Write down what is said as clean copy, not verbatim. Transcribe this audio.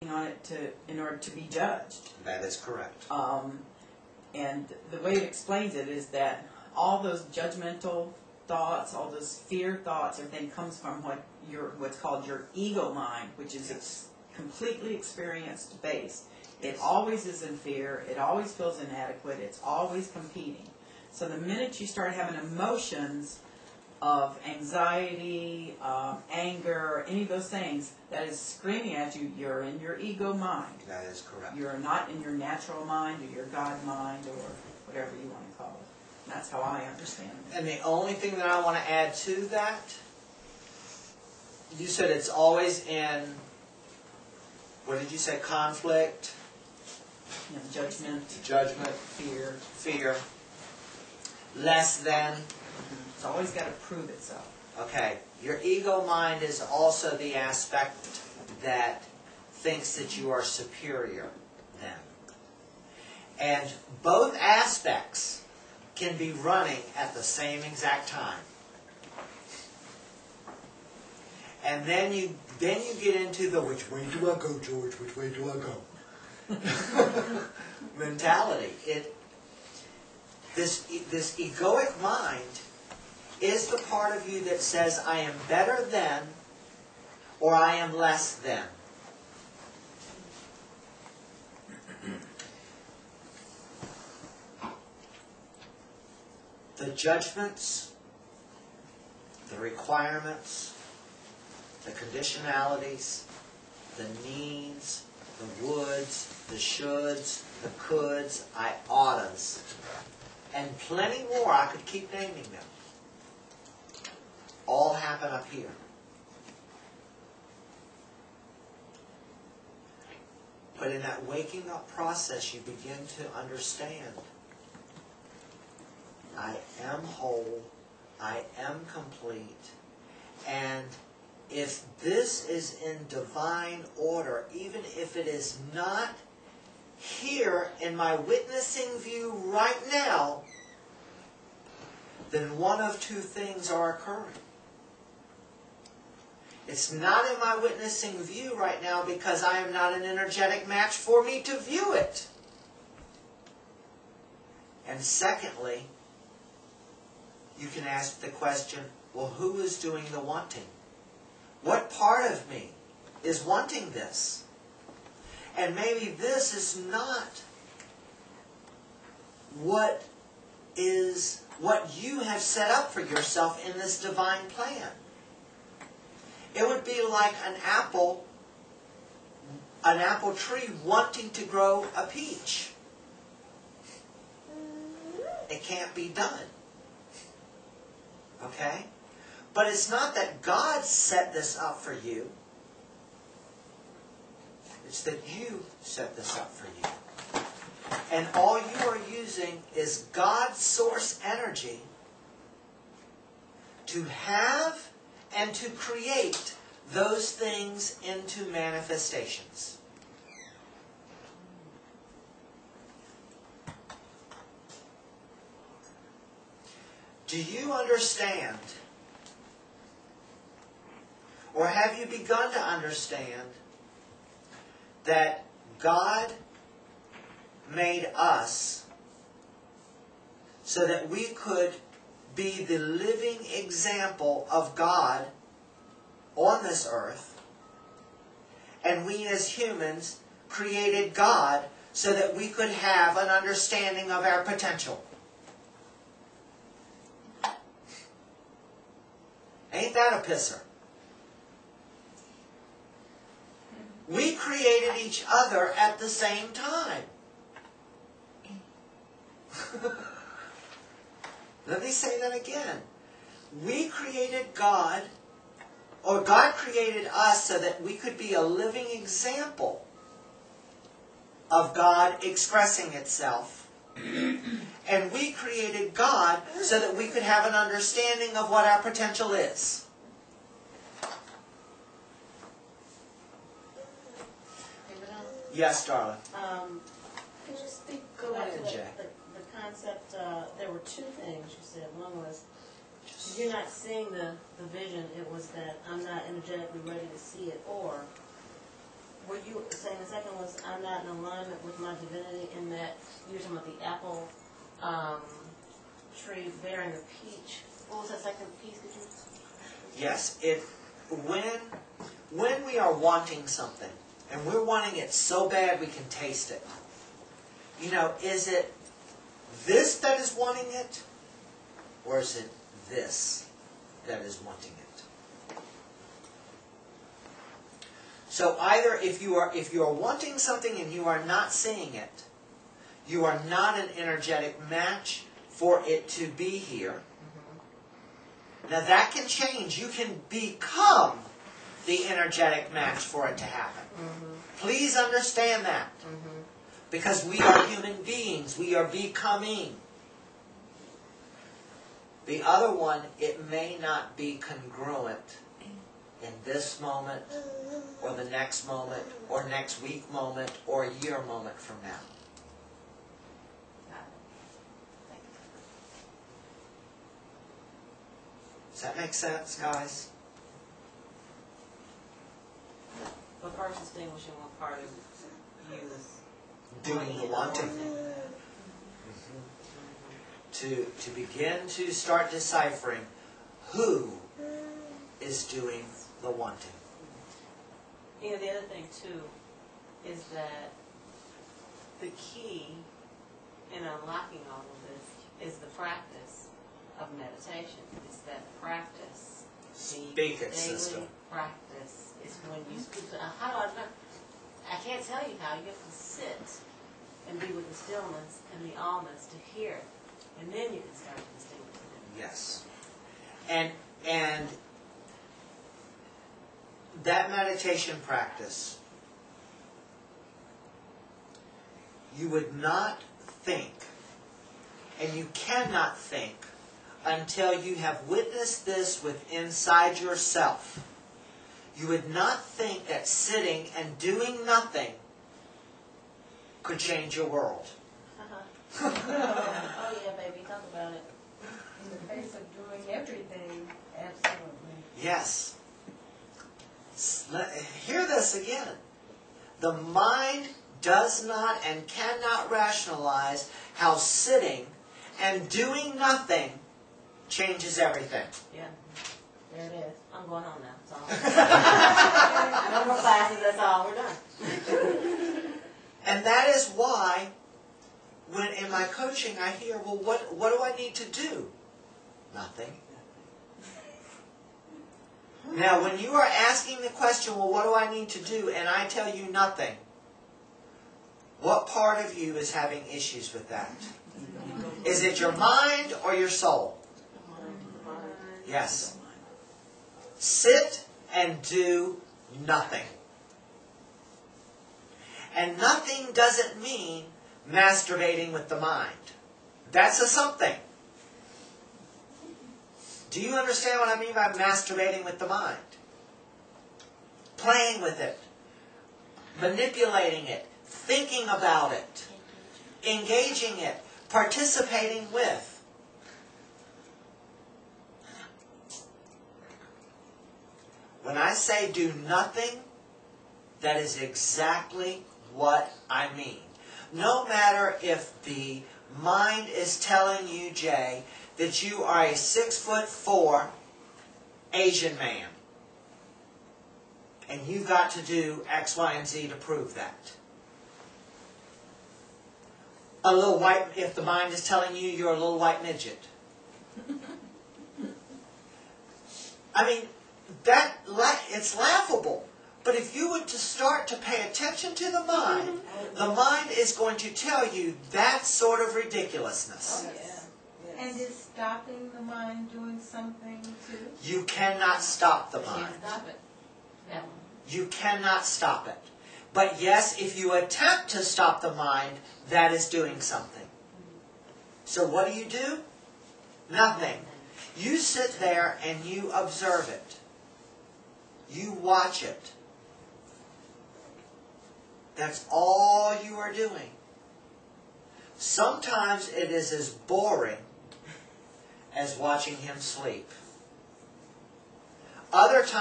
on it in order to be judged. That is correct. And the way it explains it is that all those judgmental thoughts, all those fear thoughts, everything comes from what's called your ego mind, which is completely experienced based. It always is in fear. It always feels inadequate. It's always competing. So the minute you start having emotions of anxiety, anger, any of those things, that is screaming at you, you're in your ego mind. That is correct. You're not in your natural mind or your God mind or whatever you want to call it. And that's how I understand it. And the only thing that I want to add to that, you said it's always in, what did you say, conflict? You know, judgment, fear, less than. It's always got to prove itself. Okay, your ego mind is also the aspect that thinks that you are superior than. And both aspects can be running at the same exact time. And then you get into the which way do I go, George? Which way do I go? mentality. This egoic mind is the part of you that says, I am better than, or I am less than. The judgments, the requirements, the conditionalities, the needs, the woulds, the shoulds, the coulds, I oughtas, and plenty more, I could keep naming them, all happen up here. But in that waking up process, you begin to understand, I am whole, I am complete, and if this is in divine order, even if it is not here in my witnessing view right now, then one of two things are occurring. It's not in my witnessing view right now because I am not an energetic match for me to view it. And secondly, you can ask the question, well, who is doing the wanting? What part of me is wanting this? And maybe this is not what you have set up for yourself in this divine plan. It would be like an apple tree wanting to grow a peach. It can't be done. Okay? But it's not that God set this up for you. It's that you set this up for you. And all you are using is God's source energy to have and to create those things into manifestations. Do you understand, or have you begun to understand, that God made us so that we could be the living example of God on this earth, and we as humans created God so that we could have an understanding of our potential? Ain't that a pisser? We created each other at the same time. Let me say that again. We created God, or God created us so that we could be a living example of God expressing itself. And we created God so that we could have an understanding of what our potential is. Yes, darling. Can you speak Go back ahead, to Jay. the concept? There were two things you said. One was you're not seeing the vision. It was that I'm not energetically ready to see it. Or were you saying the second was, I'm not in alignment with my divinity, in that you were talking about the apple tree bearing the peach? What was that second piece? Could you? Yes, when we are wanting something, and we're wanting it so bad we can taste it, you know, is it this that is wanting it, or is it this that is wanting it? So either if you are wanting something and you are not seeing it, you are not an energetic match for it to be here. Now that can change. You can become the energetic match for it to happen. Please understand that. Because we are human beings. We are becoming. The other one, it may not be congruent in this moment, or the next moment, or next week moment, or a year moment from now. Does that make sense, guys? But first distinguishing what part of you is Doing the wanting. To begin to start deciphering who is doing the wanting. You know, the other thing too is that the key in unlocking all of this is the practice of meditation. It's that practice. Speak it, daily sister. practice is when you speak. How do I know? I can't tell you how. You have to sit and be with the stillness and the allness to hear it. And then you can start to distinguish it. Yes. And that meditation practice, you would not think, and you cannot think, until you have witnessed this inside yourself. You would not think that sitting and doing nothing could change your world. Oh yeah, baby, talk about it. In the face of doing everything, absolutely. Yes. Hear this again. The mind does not and cannot rationalize how sitting and doing nothing changes everything. Yeah, there it is. I'm going home now. That's all. No more classes. That's all. We're done. And that is why, when in my coaching I hear, well, what do I need to do? Nothing. Now, when you are asking the question, well, what do I need to do? And I tell you nothing. What part of you is having issues with that? Is it your mind or your soul? Yes. Sit and do nothing. And nothing doesn't mean masturbating with the mind. That's a something. Do you understand what I mean by masturbating with the mind? Playing with it. Manipulating it. Thinking about it. Engaging it. Participating with. When I say do nothing, that is exactly what I mean. No matter if the mind is telling you, Jay, that you are a 6'4" Asian man, and you've got to do X, Y, and Z to prove that. A little white, if the mind is telling you you're a little white midget. I mean, it's laughable. But if you were to start to pay attention to the mind is going to tell you that sort of ridiculousness. Oh, yeah. And is stopping the mind doing something too? You cannot stop the You mind. can't stop it. Yeah. You cannot stop it. But yes, if you attempt to stop the mind, that is doing something. So what do? Nothing. You sit there and you observe it. You watch it. That's all you are doing. Sometimes it is as boring as watching him sleep. Other times,